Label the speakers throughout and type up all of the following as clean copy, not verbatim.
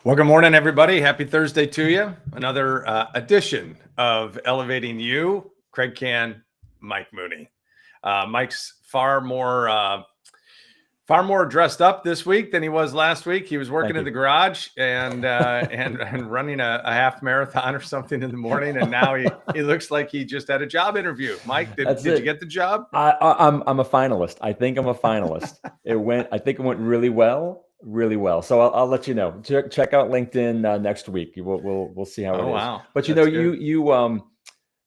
Speaker 1: Well, good morning, everybody. Happy Thursday to you. Another edition of Elevating You. Kraig, Kann, Mike Mooney. Mike's far more dressed up this week than he was last week. He was working in the garage and running a half marathon or something in the morning, and now he looks like he just had a job interview. Mike, did you get the job?
Speaker 2: I'm a finalist. I think I'm a finalist. I think it went really well. Really well. So I'll let you know. Check out LinkedIn next week. We'll see how it is.
Speaker 1: Wow.
Speaker 2: But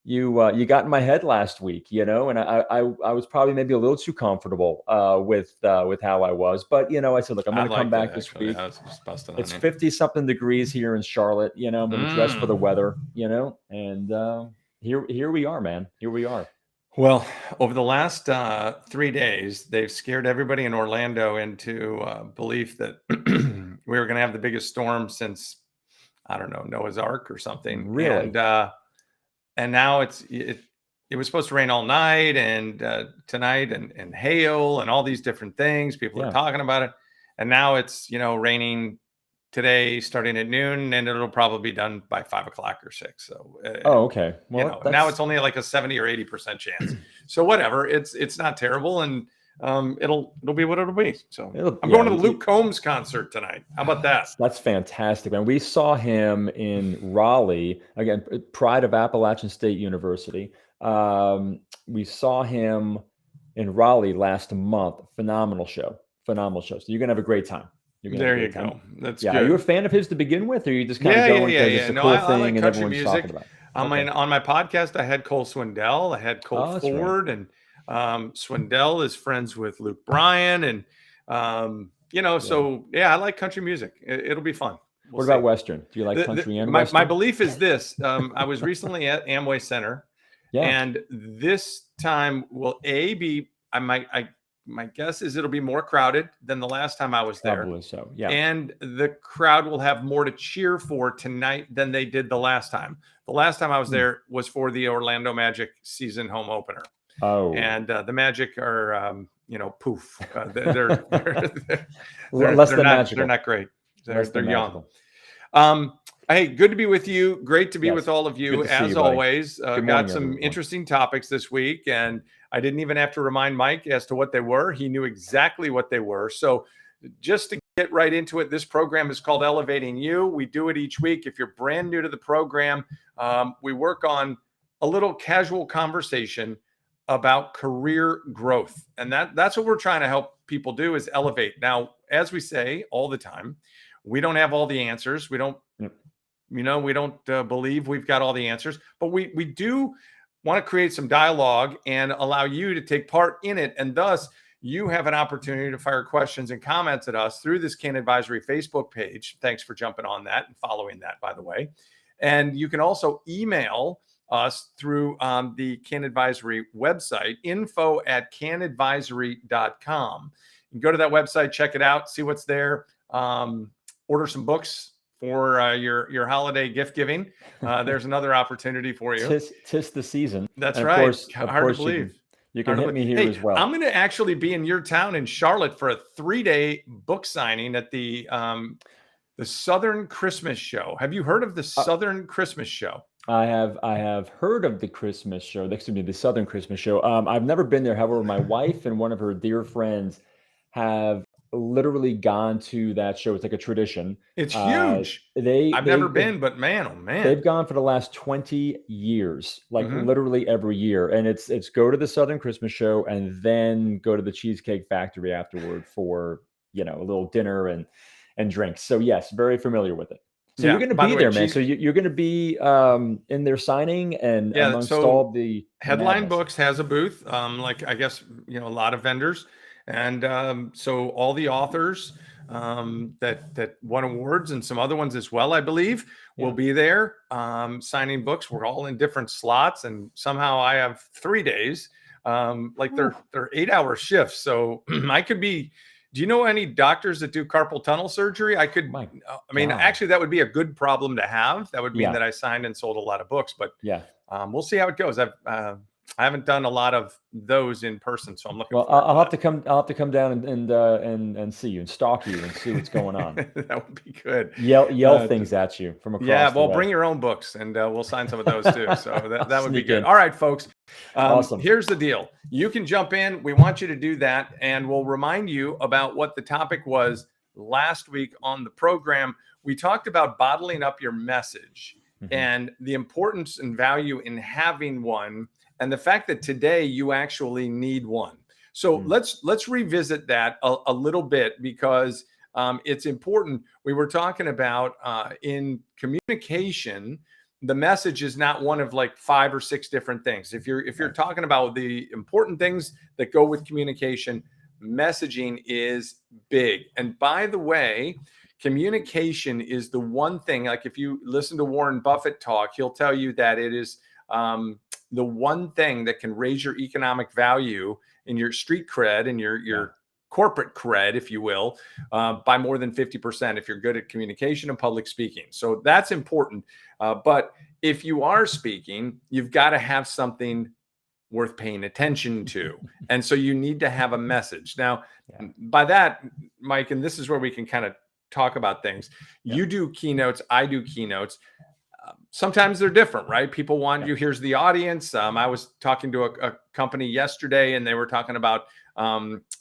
Speaker 2: you got in my head last week, and I was probably maybe a little too comfortable with how I was. But I said, look, I'm going to come back this week. It's 50-something degrees here in Charlotte. I'm going to dress for the weather. And here we are, man. Here we are.
Speaker 1: Well, over the last 3 days, they've scared everybody in Orlando into belief that we were going to have the biggest storm since, I don't know, Noah's Ark or something.
Speaker 2: Really?
Speaker 1: And now it was supposed to rain all night and tonight and hail and all these different things. People are talking about it. And now it's, raining today starting at noon, and it'll probably be done by 5 o'clock or 6. So,
Speaker 2: okay. Well,
Speaker 1: now it's only like a 70 or 80% chance. So whatever, it's not terrible, and it'll be what it'll be. So I'm going to the Luke Combs concert tonight. How about that?
Speaker 2: That's fantastic, man. We saw him in Raleigh, again, pride of Appalachian State University. We saw him in Raleigh last month. Phenomenal show. So you're gonna have a great time.
Speaker 1: There you go. That's good.
Speaker 2: Are you a fan of his to begin with, or are you just kind of going because it's a cool thing
Speaker 1: like
Speaker 2: and everyone's
Speaker 1: music.
Speaker 2: talking about it?
Speaker 1: I mean, on my podcast, I had Cole Swindell, I had Cole Ford, and Swindell is friends with Luke Bryan, and so I like country music. It'll be fun.
Speaker 2: What about Western? Do you like country and Western?
Speaker 1: My belief is this: I was recently at Amway Center, and this time will my guess is it'll be more crowded than the last time I was there.
Speaker 2: Probably so, yeah.
Speaker 1: And the crowd will have more to cheer for tonight than they did the last time. The last time I was there was for the Orlando Magic season home opener.
Speaker 2: Oh.
Speaker 1: And the Magic are, poof. They're not great. They're young. Hey, good to be with you. Great to be with all of you, as always. Got some interesting topics this week, and I didn't even have to remind Mike as to what they were. He knew exactly what they were. So just to get right into it, this program is called Elevating You. We do it each week. If you're brand new to the program, we work on a little casual conversation about career growth. And that's what we're trying to help people do, is elevate. Now, as we say all the time, we don't have all the answers. We don't believe we've got all the answers, but we do want to create some dialogue and allow you to take part in it. And thus, you have an opportunity to fire questions and comments at us through this Kann Advisory Facebook page. Thanks for jumping on that and following that, by the way. And you can also email us through the Kann Advisory website, info@kannadvisory.com. You can go to that website, check it out, see what's there, order some books for your holiday gift giving. There's another opportunity for you.
Speaker 2: Tis the season.
Speaker 1: That's right. Of course,
Speaker 2: hard to believe. You can hit me here as well.
Speaker 1: I'm going to actually be in your town in Charlotte for a 3-day book signing at the Southern Christmas Show. Have you heard of the Southern Christmas Show?
Speaker 2: I have heard of the Christmas show. Excuse me, the Southern Christmas Show. I've never been there. However, my wife and one of her dear friends have literally gone to that show. It's like a tradition.
Speaker 1: It's huge. I've never been, but man, oh man,
Speaker 2: they've gone for the last 20 years, like literally every year. And it's go to the Southern Christmas Show and then go to the Cheesecake Factory afterward for, a little dinner and drinks. So yes, very familiar with it. So you're going to be there, man. So you're going to be in their signing and amongst all the
Speaker 1: Headline Books has a booth. Like I guess, a lot of vendors. And so all the authors that won awards and some other ones as well, I believe, will be there signing books. We're all in different slots, and somehow I have 3 days. They're 8-hour shifts, so I could be. Do you know any doctors that do carpal tunnel surgery? I could. Actually, that would be a good problem to have. That would mean that I signed and sold a lot of books. But we'll see how it goes. I haven't done a lot of those in person, so I'm looking.
Speaker 2: Well, I'll have to come. I'll have to come down and see you and stalk you and see what's going on.
Speaker 1: That would be good.
Speaker 2: Yell things at you from across.
Speaker 1: Yeah,
Speaker 2: the
Speaker 1: well,
Speaker 2: way.
Speaker 1: bring your own books, and we'll sign some of those too. So that would be good. All right, folks.
Speaker 2: Awesome.
Speaker 1: Here's the deal. You can jump in. We want you to do that, and we'll remind you about what the topic was last week on the program. We talked about bottling up your message and the importance and value in having one, and the fact that today you actually need one. So let's revisit that a little bit, because it's important. We were talking about in communication, the message is not one of like 5 or 6 different things. If you're talking about the important things that go with communication, messaging is big. And by the way, communication is the one thing, like if you listen to Warren Buffett talk, he'll tell you that it is the one thing that can raise your economic value in your street cred and your corporate cred, if you will, by more than 50% if you're good at communication and public speaking. So that's important. But if you are speaking, you've got to have something worth paying attention to. And so you need to have a message. Now, by that, Mike, and this is where we can kind of talk about things. You do keynotes, I do keynotes. Sometimes they're different, right? People want you, here's the audience. I was talking to a company yesterday, and they were talking about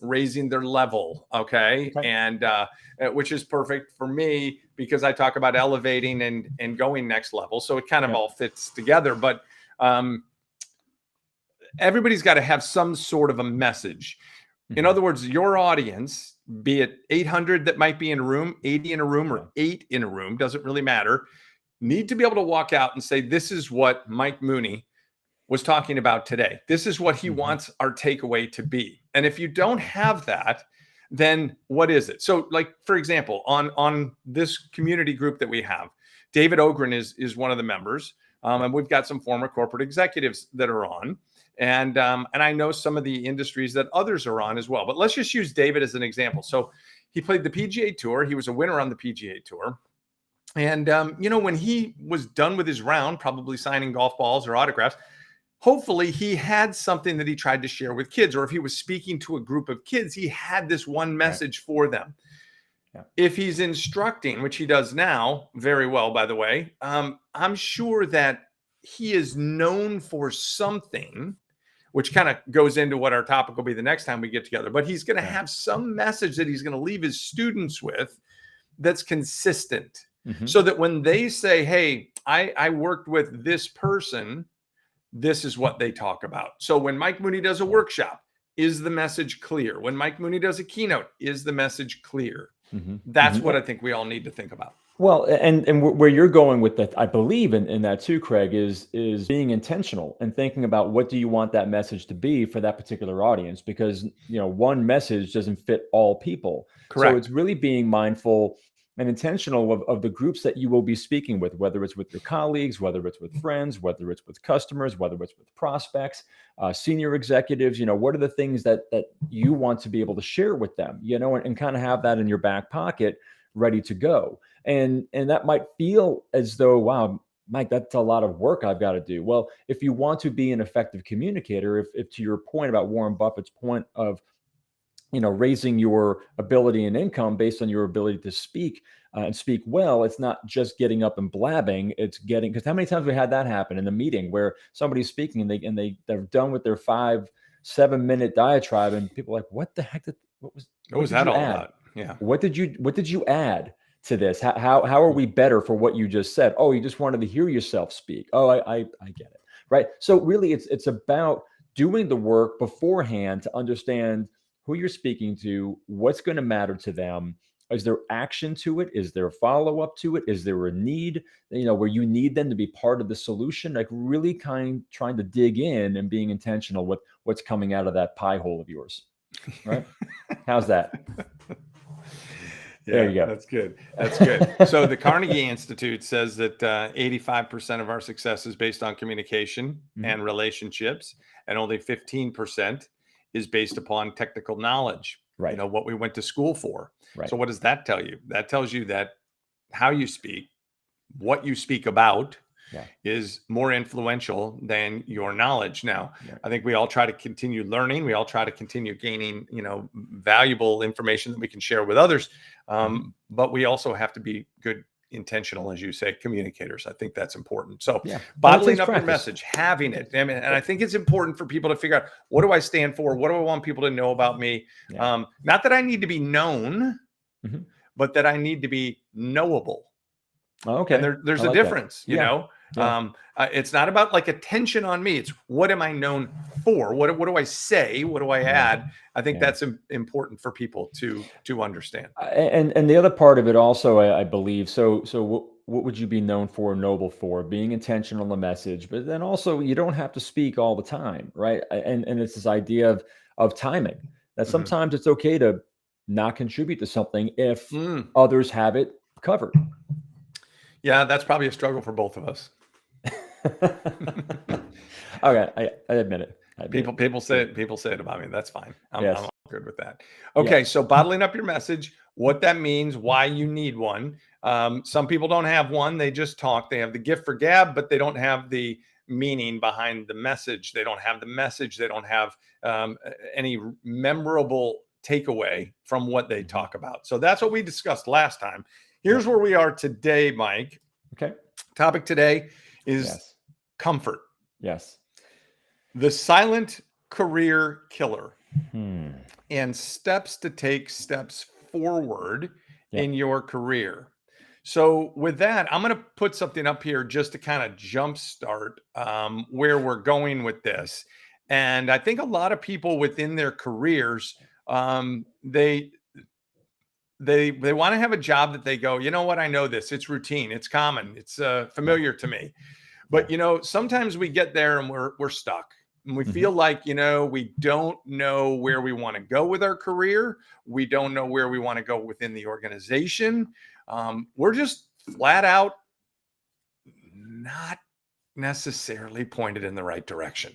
Speaker 1: raising their level, okay? And which is perfect for me, because I talk about elevating and going next level. So it kind of all fits together. But everybody's got to have some sort of a message. In other words, your audience, be it 800 that might be in a room, 80 in a room, or 8 in a room, doesn't really matter, need to be able to walk out and say, this is what Mike Mooney was talking about today. This is what he wants our takeaway to be. And if you don't have that, then what is it? So like, for example, on this community group that we have, David Ogren is one of the members. And we've got some former corporate executives that are on. And I know some of the industries that others are on as well. But let's just use David as an example. So he played the PGA Tour. He was a winner on the PGA Tour. And, when he was done with his round, probably signing golf balls or autographs, hopefully he had something that he tried to share with kids. Or if he was speaking to a group of kids, he had this one message for them. If he's instructing, which he does now very well, by the way, I'm sure that he is known for something, which kind of goes into what our topic will be the next time we get together. But he's going to have some message that he's going to leave his students with that's consistent. So that when they say, hey, I worked with this person, this is what they talk about. So when Mike Mooney does a workshop, is the message clear? When Mike Mooney does a keynote, is the message clear? That's what I think we all need to think about.
Speaker 2: Well, and where you're going with that, I believe in that too, Kraig, is being intentional and thinking about what do you want that message to be for that particular audience, because one message doesn't fit all people.
Speaker 1: Correct.
Speaker 2: So it's really being mindful and intentional of the groups that you will be speaking with, whether it's with your colleagues, whether it's with friends, whether it's with customers, whether it's with prospects, senior executives. What are the things that you want to be able to share with them, and kind of have that in your back pocket ready to go. And that might feel as though, wow, Mike, that's a lot of work I've got to do. Well, if you want to be an effective communicator, if to your point about Warren Buffett's point of raising your ability and income based on your ability to speak and speak well, it's not just getting up and blabbing. It's because how many times we had that happen in the meeting where somebody's speaking and they're done with their 5-7 minute diatribe, and people are like, what the heck? What was that all about?
Speaker 1: Yeah.
Speaker 2: What did you add to this? How are we better for what you just said? Oh, you just wanted to hear yourself speak. Oh, I get it. Right. So really it's about doing the work beforehand to understand who you're speaking to, what's going to matter to them. Is there action to it? Is there a follow-up to it? Is there a need, where you need them to be part of the solution? Like really trying to dig in and being intentional with what's coming out of that pie hole of yours. Right? How's that?
Speaker 1: There you go. That's good. That's good. So the Carnegie Institute says that 85% of our success is based on communication and relationships, and only 15% is based upon technical knowledge,
Speaker 2: right?
Speaker 1: What we went to school for.
Speaker 2: Right.
Speaker 1: So what does that tell you? That tells you that how you speak, what you speak about, is more influential than your knowledge. Now, I think we all try to continue learning. We all try to continue gaining, valuable information that we can share with others. But we also have to be good, intentional, as you say, communicators. I think that's important. So bottling up your message, having it. And I think it's important for people to figure out, what do I stand for? What do I want people to know about me? Not that I need to be known, but that I need to be knowable.
Speaker 2: Okay.
Speaker 1: And there's a difference, you know. It's not about like attention on me. It's what am I known for? What do I say? What do I add? I think that's important for people to understand.
Speaker 2: And the other part of it also, I believe. So what would you be known for, noble for? Being intentional in the message, but then also you don't have to speak all the time, right? And it's this idea of timing. That sometimes it's okay to not contribute to something if others have it covered.
Speaker 1: Yeah, that's probably a struggle for both of us.
Speaker 2: Okay, I admit it.
Speaker 1: People say it about me. That's fine. I'm good with that. Okay, so bottling up your message, what that means, why you need one. Some people don't have one. They just talk. They have the gift for gab, but they don't have the meaning behind the message. They don't have the message. They don't have any memorable takeaway from what they talk about. So that's what we discussed last time. Here's where we are today, Mike.
Speaker 2: Okay.
Speaker 1: Topic today is comfort.
Speaker 2: Yes.
Speaker 1: The silent career killer and steps to take steps forward in your career. So with that, I'm going to put something up here just to kind of jumpstart where we're going with this. And I think a lot of people within their careers, they want to have a job that they go, you know what, I know this. It's routine. It's common. It's familiar to me. But, sometimes we get there and we're stuck. And we feel like, we don't know where we want to go with our career. We don't know where we want to go within the organization. We're just flat out not necessarily pointed in the right direction.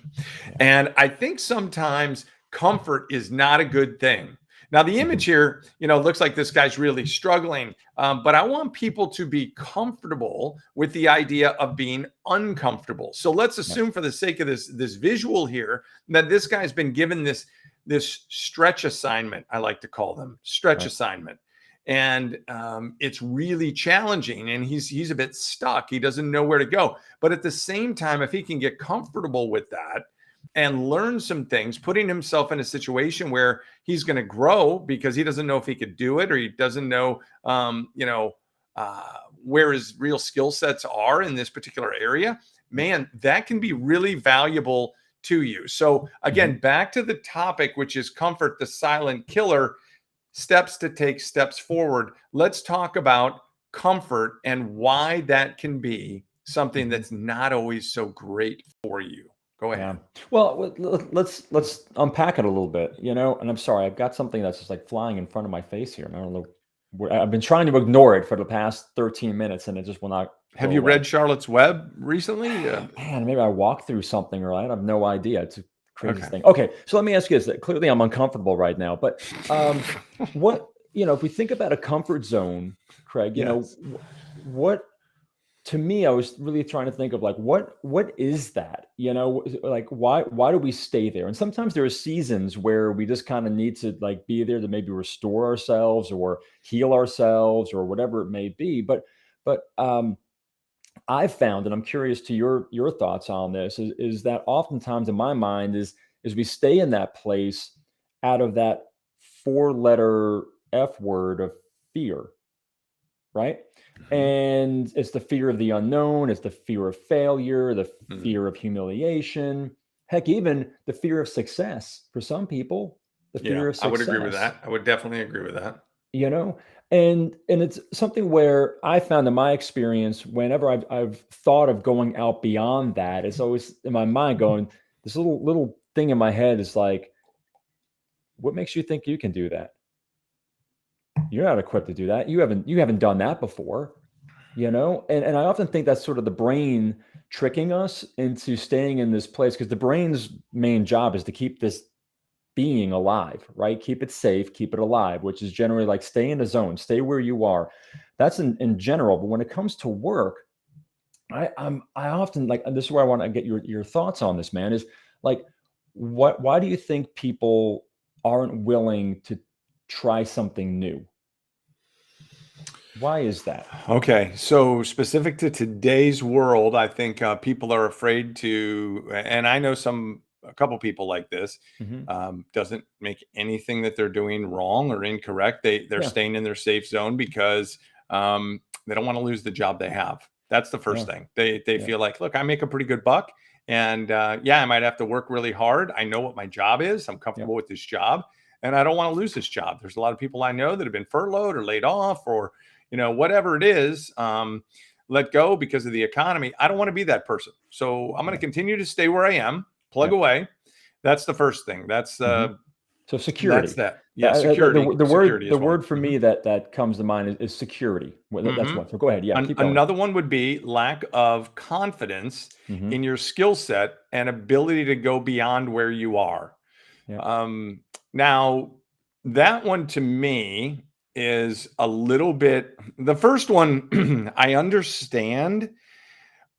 Speaker 1: And I think sometimes comfort is not a good thing. Now, the image here, looks like this guy's really struggling, but I want people to be comfortable with the idea of being uncomfortable. So let's assume, for the sake of this visual here, that this guy's been given this stretch assignment. I like to call them stretch assignment. And it's really challenging, and he's a bit stuck. He doesn't know where to go. But at the same time, if he can get comfortable with that and learn some things, putting himself in a situation where he's going to grow because he doesn't know if he could do it, or he doesn't know, where his real skill sets are in this particular area, man, that can be really valuable to you. So again, back to the topic, which is comfort, the silent killer, steps to take steps forward. Let's talk about comfort and why that can be something that's not always so great for you. Go ahead.
Speaker 2: Yeah. Well, let's unpack it a little bit, and I'm sorry, I've got something that's just like flying in front of my face here. And I don't know. I've been trying to ignore it for the past 13 minutes and it just will not.
Speaker 1: Have you read Charlotte's Web recently?
Speaker 2: Man, maybe I walked through something, or I have no idea. It's a crazy thing. Okay. So let me ask you this. Clearly I'm uncomfortable right now, but what, if we think about a comfort zone, Craig, what, to me, I was really trying to think of like, what is that? Like why do we stay there? And sometimes there are seasons where we just kind of need to like be there to maybe restore ourselves or heal ourselves or whatever it may be. But I've found, and I'm curious to your thoughts on this, is that oftentimes in my mind is we stay in that place out of that 4-letter F word of fear, right? And it's the fear of the unknown. It's the fear of failure, the fear of humiliation, heck, even the fear of success for some people, the fear of success.
Speaker 1: I would agree with that. I would definitely agree with that.
Speaker 2: And it's something where I found in my experience, whenever I've thought of going out beyond that, it's always in my mind going, this little thing in my head is like, what makes you think you can do that? You're not equipped to do that. You haven't done that before, and I often think that's sort of the brain tricking us into staying in this place, because the brain's main job is to keep this being alive, right? Keep it safe, keep it alive, which is generally like stay in the zone, stay where you are. That's in general. But when it comes to work, I often like, and this is where I want to get your thoughts on this, man, is like, why do you think people aren't willing to try something new? Why is that?
Speaker 1: Okay, so specific to today's world, I think people are afraid to, and I know a couple people like this. Doesn't make anything that they're doing wrong or incorrect. They're staying in their safe zone because they don't want to lose the job they have. That's the first thing. They feel like, look, I make a pretty good buck, and I might have to work really hard. I know what my job is. I'm comfortable with this job, and I don't want to lose this job. There's a lot of people I know that have been furloughed or laid off or whatever it is, let go because of the economy. I don't want to be that person. So I'm going to continue to stay where I am, plug away. That's the first thing. That's
Speaker 2: so security.
Speaker 1: That's that. Yeah, security.
Speaker 2: The word for me that comes to mind is security. That's one. So go ahead. Yeah. Keep going.
Speaker 1: Another one would be lack of confidence in your skill set and ability to go beyond where you are. Now, that one to me is a little bit, the first one I understand,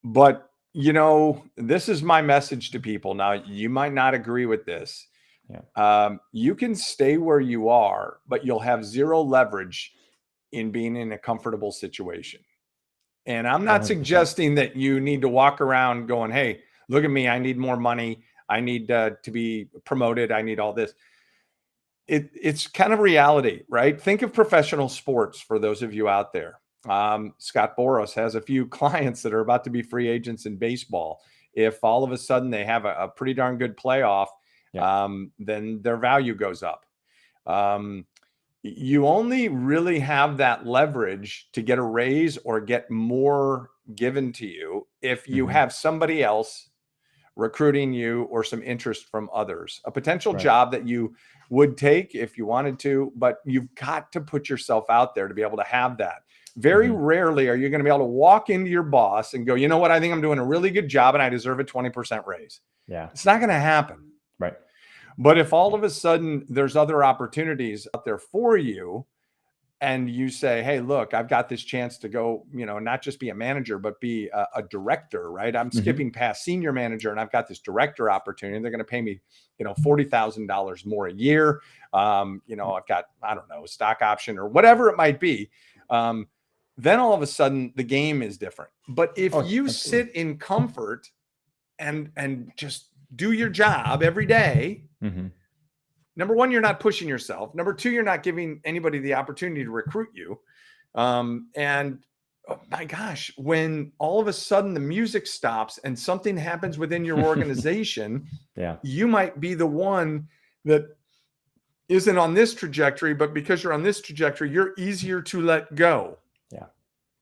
Speaker 1: but this is my message to people. Now, you might not agree with this. You can stay where you are, but you'll have zero leverage in being in a comfortable situation. And I'm not 100%. Suggesting that you need to walk around going, hey, look at me, I need more money, I need to be promoted, I need all this. It's kind of reality, right? Think of professional sports for those of you out there. Scott Boras has a few clients that are about to be free agents in baseball. If all of a sudden they have a pretty darn good playoff, then their value goes up. You only really have that leverage to get a raise or get more given to you if you have somebody else recruiting you or some interest from others, a potential job that you would take if you wanted to, but you've got to put yourself out there to be able to have that. Very rarely are you going to be able to walk into your boss and go, you know what, I think I'm doing a really good job and I deserve a 20% raise. It's not going to happen.
Speaker 2: Right.
Speaker 1: But if all of a sudden there's other opportunities out there for you, and you say, hey, look, I've got this chance to go, not just be a manager, but be a director, right? I'm skipping past senior manager and I've got this director opportunity. They're going to pay me, $40,000 more a year. I've got, I don't know, a stock option or whatever it might be. Then all of a sudden the game is different. But if you sit in comfort and just do your job every day, number one, you're not pushing yourself. Number two, you're not giving anybody the opportunity to recruit you. And oh my gosh, when all of a sudden the music stops and something happens within your organization, you might be the one that isn't on this trajectory, but because you're on this trajectory, you're easier to let go.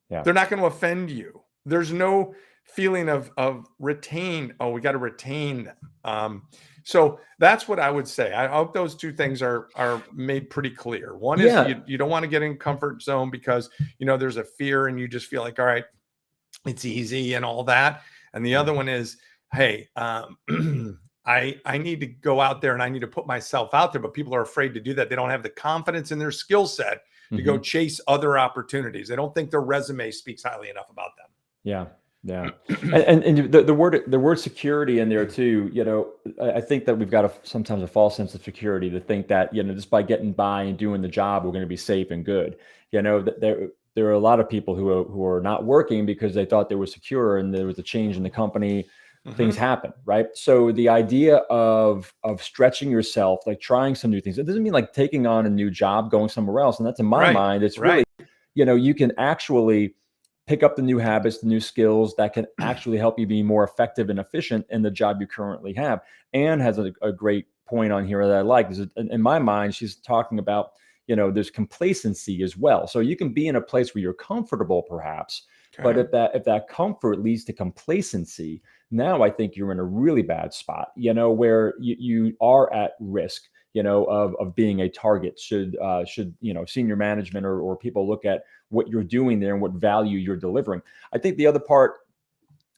Speaker 1: They're not going to offend you. There's no feeling of retain. Oh, we got to retain them. So that's what I would say. I hope those two things are made pretty clear. One is you don't want to get in comfort zone because, there's a fear and you just feel like, all right, it's easy and all that. And the other one is, hey, I need to go out there and I need to put myself out there, but people are afraid to do that. They don't have the confidence in their skill set to go chase other opportunities. They don't think their resume speaks highly enough about them.
Speaker 2: Yeah. And the word security in there too, I think that we've got sometimes a false sense of security to think that, just by getting by and doing the job, we're going to be safe and good. There are a lot of people who are not working because they thought they were secure and there was a change in the company. Things happen, right? So the idea of stretching yourself, like trying some new things, it doesn't mean like taking on a new job, going somewhere else. And that's in my mind, it's really, you can actually pick up the new habits, the new skills that can actually help you be more effective and efficient in the job you currently have. Anne has a great point on here that I like. In my mind, she's talking about, there's complacency as well. So you can be in a place where you're comfortable perhaps, but if that comfort leads to complacency, now I think you're in a really bad spot, where you are at risk, of being a target should senior management or people look at what you're doing there and what value you're delivering. I think the other part,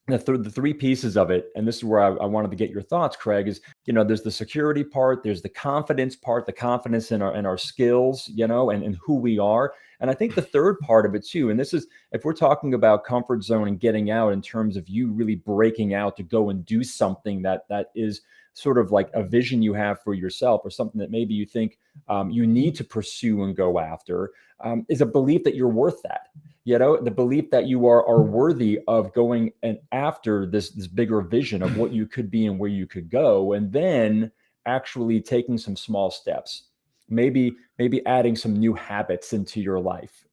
Speaker 2: the three pieces of it, and this is where I wanted to get your thoughts, Kraig, is, there's the security part, there's the confidence part, the confidence in our skills, and who we are. And I think the third part of it too, and this is, if we're talking about comfort zone and getting out in terms of you really breaking out to go and do something that is sort of like a vision you have for yourself, or something that maybe you think you need to pursue and go after, is a belief that you're worth that. The belief that you are worthy of going and after this bigger vision of what you could be and where you could go, and then actually taking some small steps, maybe adding some new habits into your life.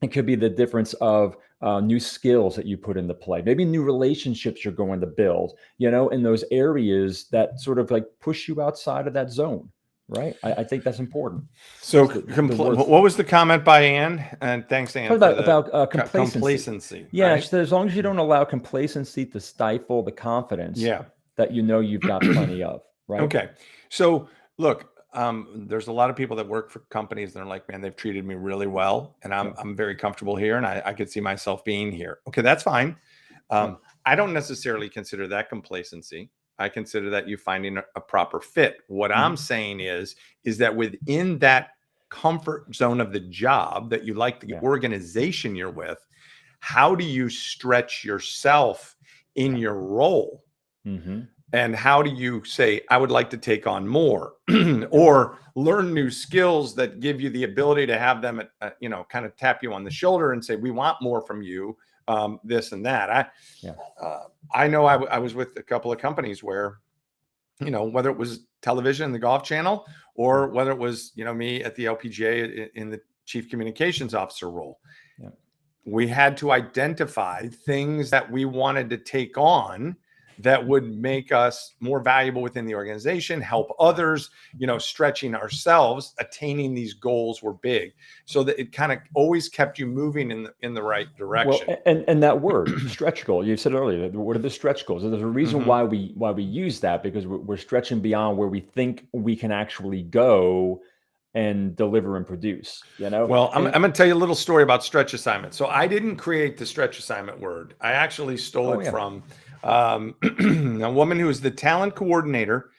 Speaker 2: It could be the difference of new skills that you put into play, maybe new relationships you're going to build, in those areas that sort of like push you outside of that zone. Right. I think that's important.
Speaker 1: So what was the comment by Ann? And thanks, Ann,
Speaker 2: about
Speaker 1: complacency.
Speaker 2: Yeah. Right? So as long as you don't allow complacency to stifle the confidence that you've got plenty of. Right.
Speaker 1: Okay. So look, there's a lot of people that work for companies that are like, man, they've treated me really well, and I'm very comfortable here, and I could see myself being here. Okay, that's fine. I don't necessarily consider that complacency. I consider that you finding a proper fit. What I'm saying is that within that comfort zone of the job that you like, the organization you're with, how do you stretch yourself in your role? And how do you say, I would like to take on more or learn new skills that give you the ability to have them, kind of tap you on the shoulder and say, we want more from you, this and that. I know I was with a couple of companies where, whether it was television, the Golf Channel, or whether it was, me at the LPGA in the chief communications officer role, we had to identify things that we wanted to take on that would make us more valuable within the organization, help others, stretching ourselves, attaining these goals were big. So that it kind of always kept you moving in the right direction.
Speaker 2: Well, and that word, stretch goal, you said earlier, what are the stretch goals? There's a reason why we use that, because we're stretching beyond where we think we can actually go and deliver and produce,
Speaker 1: Well, I'm going to tell you a little story about stretch assignment. So I didn't create the stretch assignment word. I actually stole it from a woman who is the talent coordinator,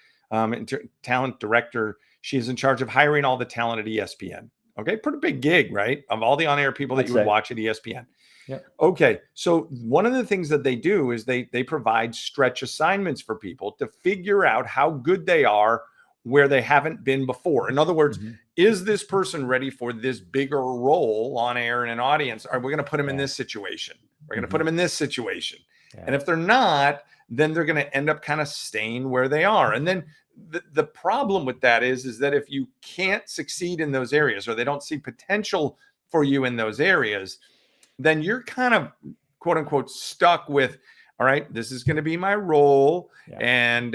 Speaker 1: talent director. She's in charge of hiring all the talent at ESPN. Okay. Pretty big gig, right? Of all the on-air people that you would watch at ESPN.
Speaker 2: Yeah.
Speaker 1: Okay. So one of the things that they do is they provide stretch assignments for people to figure out how good they are where they haven't been before. In other words, is this person ready for this bigger role on air in an audience? Are we going to put them in this situation? We're going to put them in this situation. And if they're not, then they're going to end up kind of staying where they are. And then the problem with that is that if you can't succeed in those areas, or they don't see potential for you in those areas, then you're kind of, quote unquote, stuck with, all right, this is going to be my role, and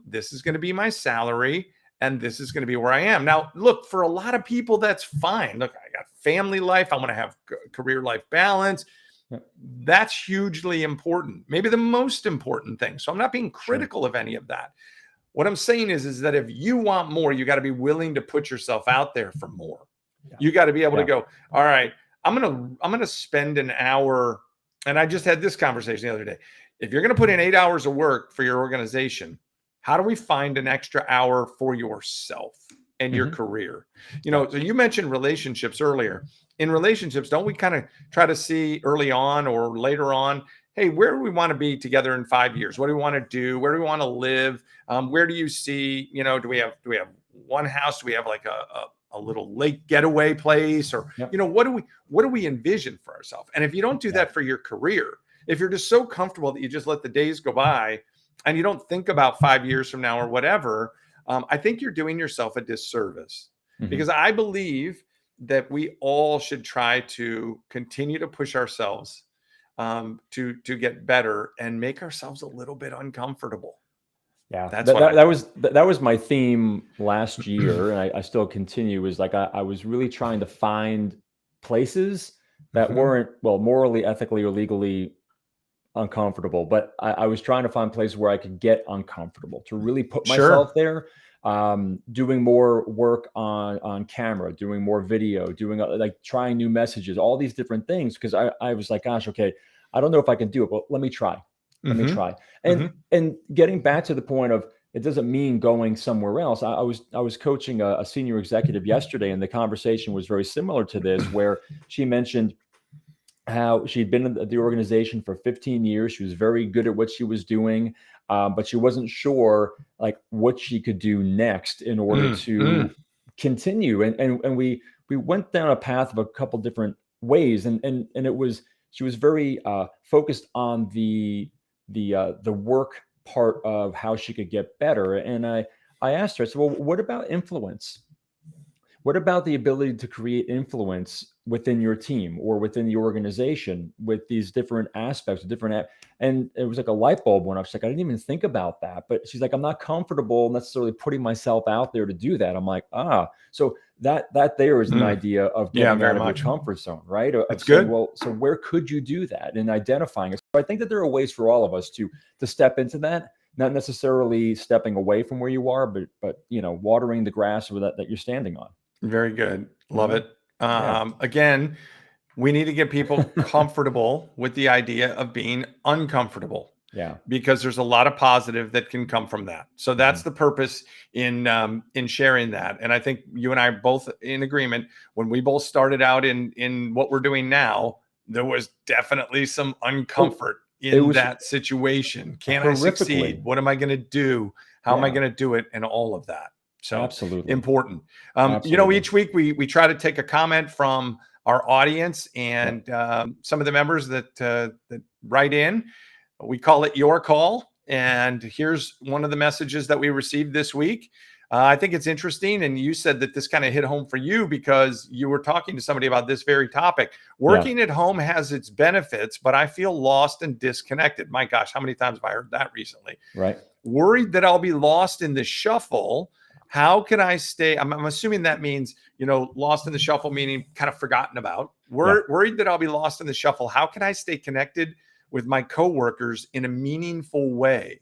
Speaker 1: this is going to be my salary, and this is going to be where I am. Now, look, for a lot of people, that's fine. Look, I got family life. I want to have career life balance. That's hugely important, maybe the most important thing. So I'm not being critical of any of that. What I'm saying is that if you want more, you got to be willing to put yourself out there for more. You got to be able to go, all right, I'm going to spend an hour. And I just had this conversation the other day. If you're going to put in 8 hours of work for your organization, how do we find an extra hour for yourself and your career? So you mentioned relationships earlier. In relationships, don't we kind of try to see early on or later on, hey, where do we want to be together in 5 years? What do we want to do? Where do we want to live? Where do you see, do we have one house? Do we have like a little lake getaway place? Or, what do we envision for ourselves? And if you don't do that for your career, if you're just so comfortable that you just let the days go by and you don't think about 5 years from now or whatever, I think you're doing yourself a disservice, because I believe that we all should try to continue to push ourselves to get better and make ourselves a little bit uncomfortable.
Speaker 2: Yeah, that was my theme last year, and I still continue. Is like I was really trying to find places that weren't, well, morally, ethically, or legally uncomfortable, but I was trying to find places where I could get uncomfortable, to really put myself there. Doing more work on camera, doing more video, doing like trying new messages, all these different things. Cause I was like, gosh, okay, I don't know if I can do it, but let me try. Let me try. And getting back to the point of, it doesn't mean going somewhere else. I was coaching a senior executive yesterday, and the conversation was very similar to this, where she mentioned how she'd been in the organization for 15 years. She was very good at what she was doing, but she wasn't sure like what she could do next in order to continue. And we went down a path of a couple different ways, and it was, she was very focused on the work part of how she could get better. And I asked her, I said, well, what about influence? What about the ability to create influence within your team or within the organization with these different aspects, and it was like a light bulb went off. She's like, I didn't even think about that. But she's like, I'm not comfortable necessarily putting myself out there to do that. I'm like, so that there is an idea of getting out of your comfort zone, right?
Speaker 1: That's good.
Speaker 2: Well, so where could you do that, and identifying it? So I think that there are ways for all of us to step into that. Not necessarily stepping away from where you are, but watering the grass that you're standing on.
Speaker 1: Very good. Love it. Again, we need to get people comfortable with the idea of being uncomfortable.
Speaker 2: Yeah.
Speaker 1: Because there's a lot of positive that can come from that. So that's the purpose in sharing that. And I think you and I are both in agreement. When we both started out in what we're doing now, there was definitely some uncomfort in that situation. Can I succeed? What am I going to do? How am I going to do it? And all of that. So
Speaker 2: absolutely
Speaker 1: important. Each week we try to take a comment from our audience and some of the members that write in. We call it Your Call. And here's one of the messages that we received this week. I think it's interesting. And you said that this kind of hit home for you because you were talking to somebody about this very topic. Working at home has its benefits, but I feel lost and disconnected. My gosh, how many times have I heard that recently?
Speaker 2: Right.
Speaker 1: Worried that I'll be lost in the shuffle. How can I stay? I'm assuming that means, lost in the shuffle, meaning kind of forgotten about. Worried that I'll be lost in the shuffle. How can I stay connected with my coworkers in a meaningful way?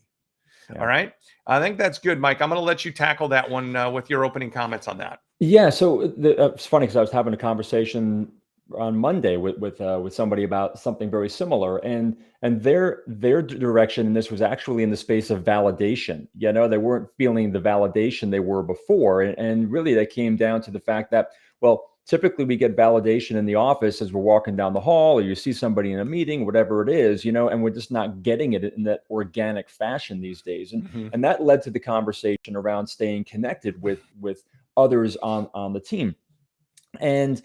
Speaker 1: Yeah. All right. I think that's good, Mike. I'm going to let you tackle that one with your opening comments on that.
Speaker 2: Yeah. So it's funny because I was having a conversation on Monday with somebody about something very similar, and their direction in this was actually in the space of validation. They weren't feeling the validation they were before, and really that came down to the fact that, well, typically we get validation in the office as we're walking down the hall, or you see somebody in a meeting, whatever it is, and we're just not getting it in that organic fashion these days, and that led to the conversation around staying connected with others on the team. And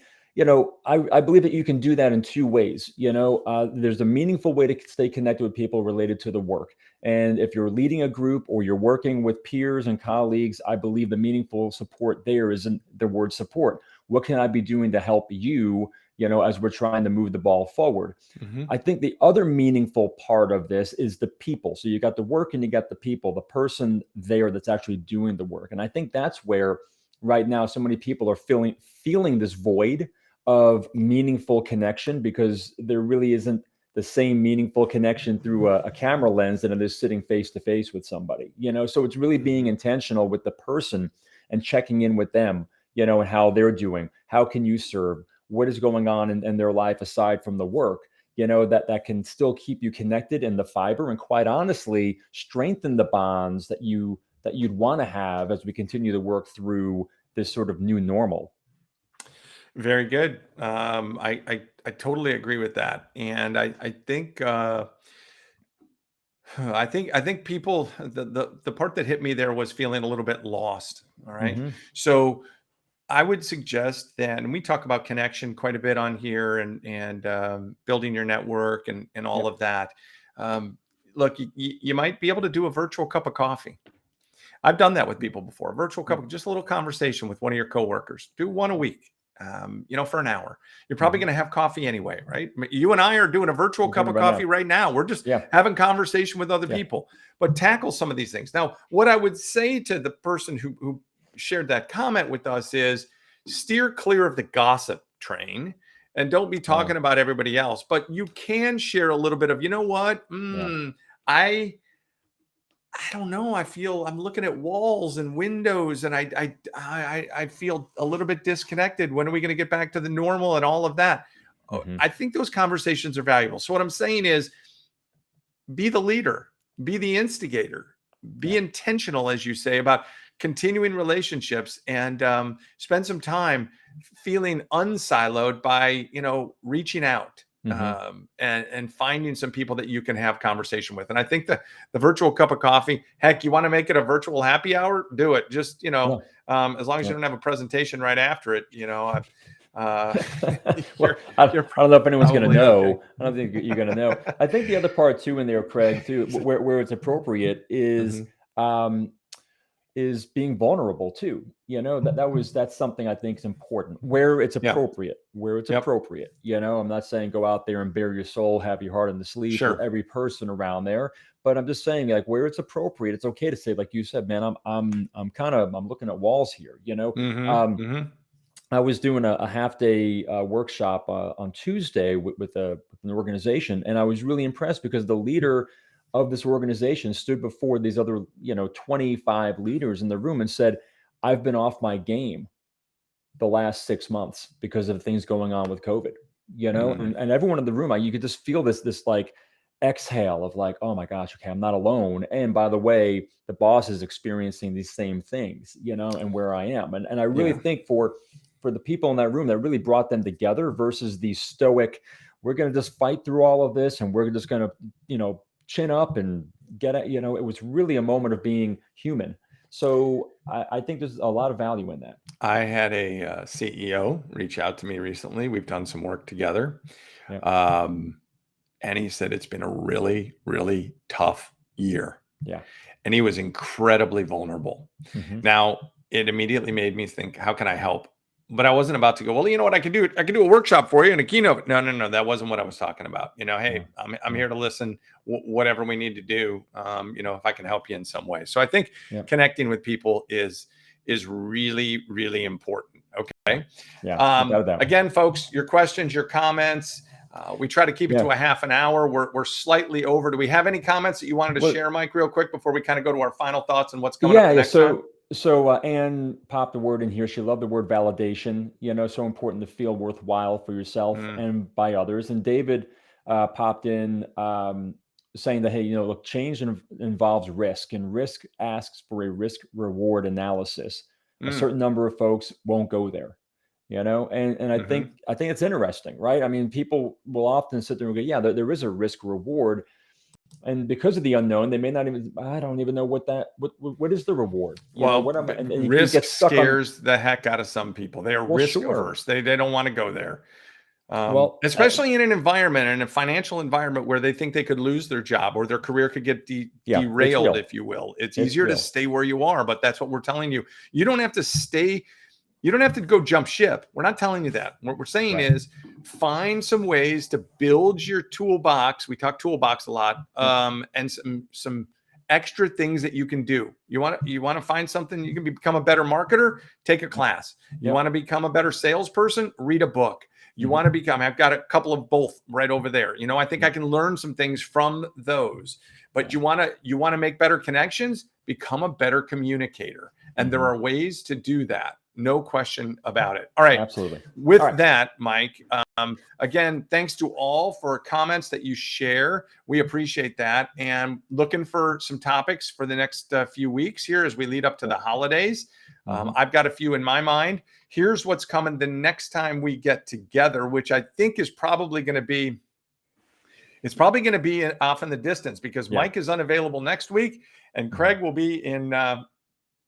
Speaker 2: I believe that you can do that in two ways. There's a meaningful way to stay connected with people related to the work. And if you're leading a group or you're working with peers and colleagues, I believe the meaningful support there isn't the word support. What can I be doing to help you, as we're trying to move the ball forward? I think the other meaningful part of this is the people. So you got the work and you got the people, the person there that's actually doing the work. And I think that's where right now so many people are feeling this void of meaningful connection, because there really isn't the same meaningful connection through a camera lens than it is sitting face to face with somebody, so it's really being intentional with the person and checking in with them, and how they're doing. How can you serve? What is going on in their life aside from the work, that can still keep you connected in the fiber, and quite honestly, strengthen the bonds that you'd want to have as we continue to work through this sort of new normal.
Speaker 1: Very good. I totally agree with that, and I think people, the part that hit me there was feeling a little bit lost. All right, so I would suggest that, and we talk about connection quite a bit on here, and building your network and all of that. Look, you might be able to do a virtual cup of coffee. I've done that with people before. Virtual cup, just a little conversation with one of your coworkers. Do one a week. For an hour. You're probably going to have coffee anyway, right? You and I are doing a virtual cup of coffee right now. We're just having conversation with other people, but tackle some of these things. Now, what I would say to the person who shared that comment with us is steer clear of the gossip train and don't be talking about everybody else, but you can share a little bit of, I don't know. I'm looking at walls and windows, and I feel a little bit disconnected. When are we going to get back to the normal and all of that? I think those conversations are valuable. So what I'm saying is, be the leader, be the instigator, be intentional, as you say, about continuing relationships, and spend some time feeling unsiloed by, reaching out, and finding some people that you can have conversation with. And I think the virtual cup of coffee, heck, you want to make it a virtual happy hour, do it. Just, as long as you don't have a presentation right after it,
Speaker 2: I don't know if anyone's going to know. Okay. I don't think you're going to know. I think the other part too in there, Kraig, too, where it's appropriate is, is being vulnerable too. That's something I think is important, where it's appropriate, appropriate. I'm not saying go out there and bare your soul, have your heart on the sleeve for every person around there. But I'm just saying, like, where it's appropriate, it's okay to say, like you said, man, I'm looking at walls here, I was doing a half-day workshop on Tuesday with an organization, and I was really impressed because the leader of this organization stood before these other, 25 leaders in the room and said, "I've been off my game the last 6 months because of things going on with COVID." And everyone in the room, you could just feel this like exhale of like, oh my gosh, okay, I'm not alone. And by the way, the boss is experiencing these same things, and where I am. And I really think for the people in that room, that really brought them together versus the stoic, we're going to just fight through all of this and we're just going to, chin up and get it. It was really a moment of being human. So I think there's a lot of value in that.
Speaker 1: I had a CEO reach out to me recently. We've done some work together. And he said, it's been a really, really tough year.
Speaker 2: Yeah.
Speaker 1: And he was incredibly vulnerable. Now, it immediately made me think, how can I help? But I wasn't about to go, well, you know what I could do? I could do a workshop for you and a keynote. No. That wasn't what I was talking about. Hey, I'm here to listen, whatever we need to do, if I can help you in some way. So I think connecting with people is really, really important. Okay.
Speaker 2: Yeah.
Speaker 1: Again, folks, your questions, your comments, we try to keep it to a half an hour. We're slightly over. Do we have any comments that you wanted to share, Mike, real quick before we kind of go to our final thoughts and what's coming up next time?
Speaker 2: So Anne popped a word in here. She loved the word validation, so important to feel worthwhile for yourself and by others. And David popped in saying that, hey, look, change involves risk, and risk asks for a risk reward analysis. A certain number of folks won't go there, and I think it's interesting, right? I mean, people will often sit there and go, yeah, there is a risk reward. And because of the unknown, they may not even, I don't even know what is the reward?
Speaker 1: Risk scares the heck out of some people. They are risk averse. They don't want to go there. Especially in an environment, in a financial environment where they think they could lose their job or their career could get derailed, if you will. It's easier to stay where you are, but that's what we're telling you. You don't have to stay. You don't have to go jump ship. We're not telling you that. What we're saying is find some ways to build your toolbox. We talk toolbox a lot, and some extra things that you can do. You want to find something you can become a better marketer, take a class. You want to become a better salesperson, read a book. You want to become, I've got a couple of both right over there. I think I can learn some things from those. But you want to make better connections, become a better communicator. And there are ways to do that. No question about it. All right.
Speaker 2: Absolutely.
Speaker 1: With that, Mike, again, thanks to all for comments that you share. We appreciate that. And looking for some topics for the next few weeks here as we lead up to the holidays. I've got a few in my mind. Here's what's coming the next time we get together, which I think is probably going to be, off in the distance because Mike is unavailable next week and Kraig will be in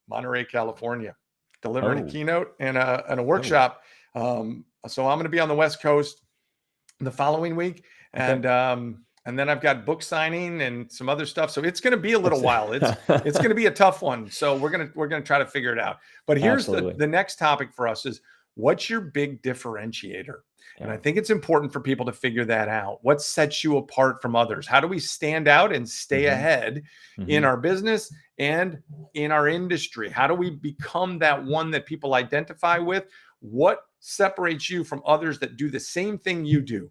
Speaker 1: Monterey, California, delivering a keynote and a workshop. So I'm going to be on the West Coast the following week. And then I've got book signing and some other stuff. So it's going to be a little while. It's going to be a tough one. So we're going to try to figure it out. But here's the next topic for us is, what's your big differentiator? And I think it's important for people to figure that out. What sets you apart from others? How do we stand out and stay ahead in our business and in our industry? How do we become that one that people identify with? What separates you from others that do the same thing you do?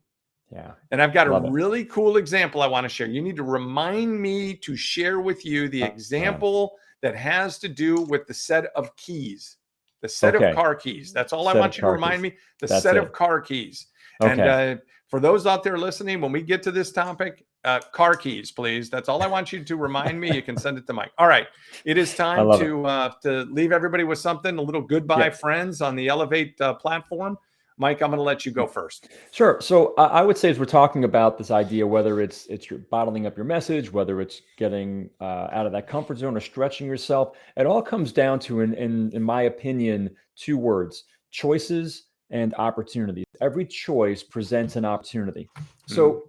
Speaker 2: Yeah.
Speaker 1: And I've got a really cool example I want to share. You need to remind me to share with you the example that has to do with the set of keys. The set of car keys. That's all I want you to remind me. The set of car keys. And for those out there listening, when we get to this topic, car keys, please. That's all I want you to remind me. You can send it to Mike. All right. It is time to leave everybody with something, a little goodbye, friends, on the Elevate platform. Mike, I'm going to let you go first.
Speaker 2: Sure. So I would say, as we're talking about this idea, whether it's you're bottling up your message, whether it's getting out of that comfort zone or stretching yourself, it all comes down to, in my opinion, 2 words: choices and opportunities. Every choice presents an opportunity. So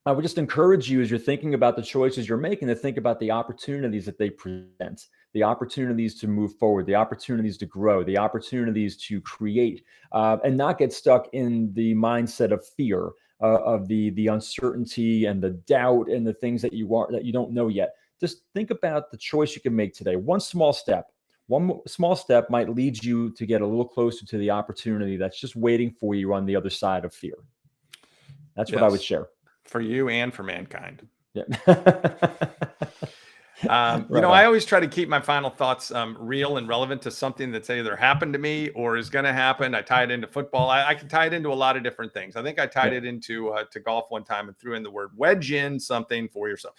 Speaker 2: I would just encourage you, as you're thinking about the choices you're making, to think about the opportunities that they present, the opportunities to move forward, the opportunities to grow, the opportunities to create, and not get stuck in the mindset of fear, of the uncertainty and the doubt and the things that you don't know yet. Just think about the choice you can make today. One small step might lead you to get a little closer to the opportunity that's just waiting for you on the other side of fear. That's what I would share.
Speaker 1: For you and for mankind.
Speaker 2: Yeah.
Speaker 1: I always try to keep my final thoughts real and relevant to something that's either happened to me or is going to happen. I tie it into football. I can tie it into a lot of different things. I think I tied it into to golf one time and threw in the word wedge in something for yourself.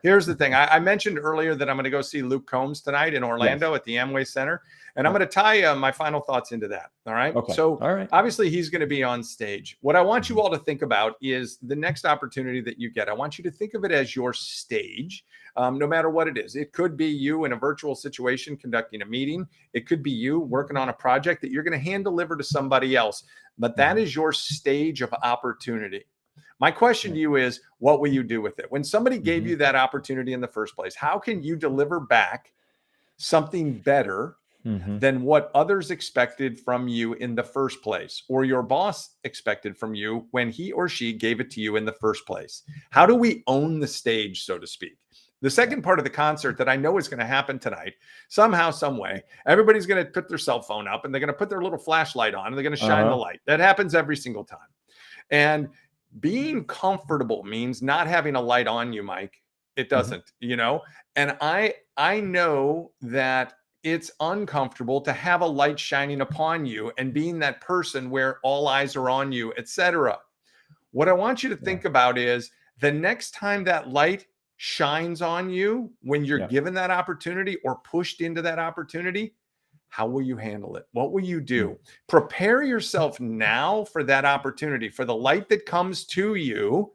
Speaker 1: Here's the thing. I mentioned earlier that I'm going to go see Luke Combs tonight in Orlando at the Amway Center. And I'm going to tie my final thoughts into that. All right.
Speaker 2: Okay.
Speaker 1: So obviously he's going to be on stage. What I want you all to think about is the next opportunity that you get. I want you to think of it as your stage, no matter what it is. It could be you in a virtual situation conducting a meeting. It could be you working on a project that you're going to hand deliver to somebody else. But that is your stage of opportunity. My question to you is, what will you do with it? When somebody gave you that opportunity in the first place, how can you deliver back something better than what others expected from you in the first place, or your boss expected from you when he or she gave it to you in the first place? How do we own the stage, so to speak? The second part of the concert that I know is going to happen tonight, somehow, some way, everybody's going to put their cell phone up and they're going to put their little flashlight on and they're going to shine the light. That happens every single time. And being comfortable means not having a light on you, Mike. It doesn't, and I know that it's uncomfortable to have a light shining upon you and being that person where all eyes are on you, etc. What I want you to think about is the next time that light shines on you, when you're given that opportunity or pushed into that opportunity, how will you handle it? What will you do? Prepare yourself now for that opportunity, for the light that comes to you,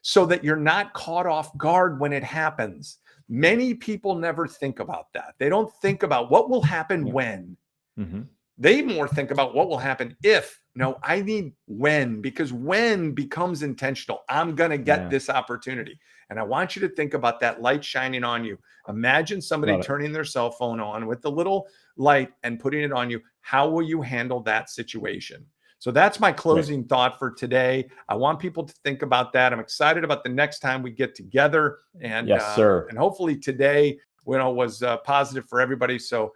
Speaker 1: so that you're not caught off guard when it happens. Many people never think about that. They don't think about what will happen when. They more think about what will happen if. No, I need when, because when becomes intentional. I'm going to get this opportunity. And I want you to think about that light shining on you. Imagine somebody turning their cell phone on with the little light and putting it on you. How will you handle that situation? So that's my closing thought for today. I want people to think about that. I'm excited about the next time we get together. And and hopefully today, was positive for everybody. So,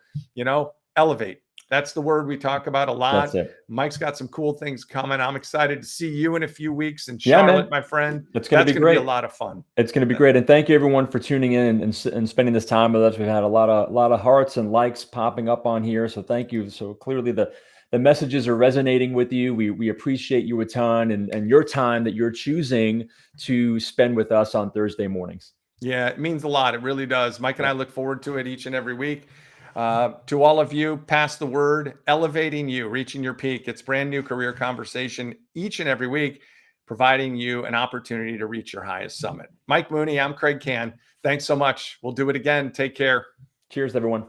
Speaker 1: elevate. That's the word we talk about a lot. Mike's got some cool things coming. I'm excited to see you in a few weeks in Charlotte, my friend.
Speaker 2: It's going to be great.
Speaker 1: Be a lot of fun.
Speaker 2: It's going to be great. And thank you everyone for tuning in and spending this time with us. We've had a lot of hearts and likes popping up on here. So thank you. So clearly the messages are resonating with you. We appreciate you a ton and your time that you're choosing to spend with us on Thursday mornings.
Speaker 1: Yeah, it means a lot. It really does. Mike and I look forward to it each and every week. To all of you, pass the word, elevating you, reaching your peak. It's brand new career conversation each and every week, providing you an opportunity to reach your highest summit. Mike Mooney, I'm Kraig Kann. Thanks so much. We'll do it again. Take care.
Speaker 2: Cheers, everyone.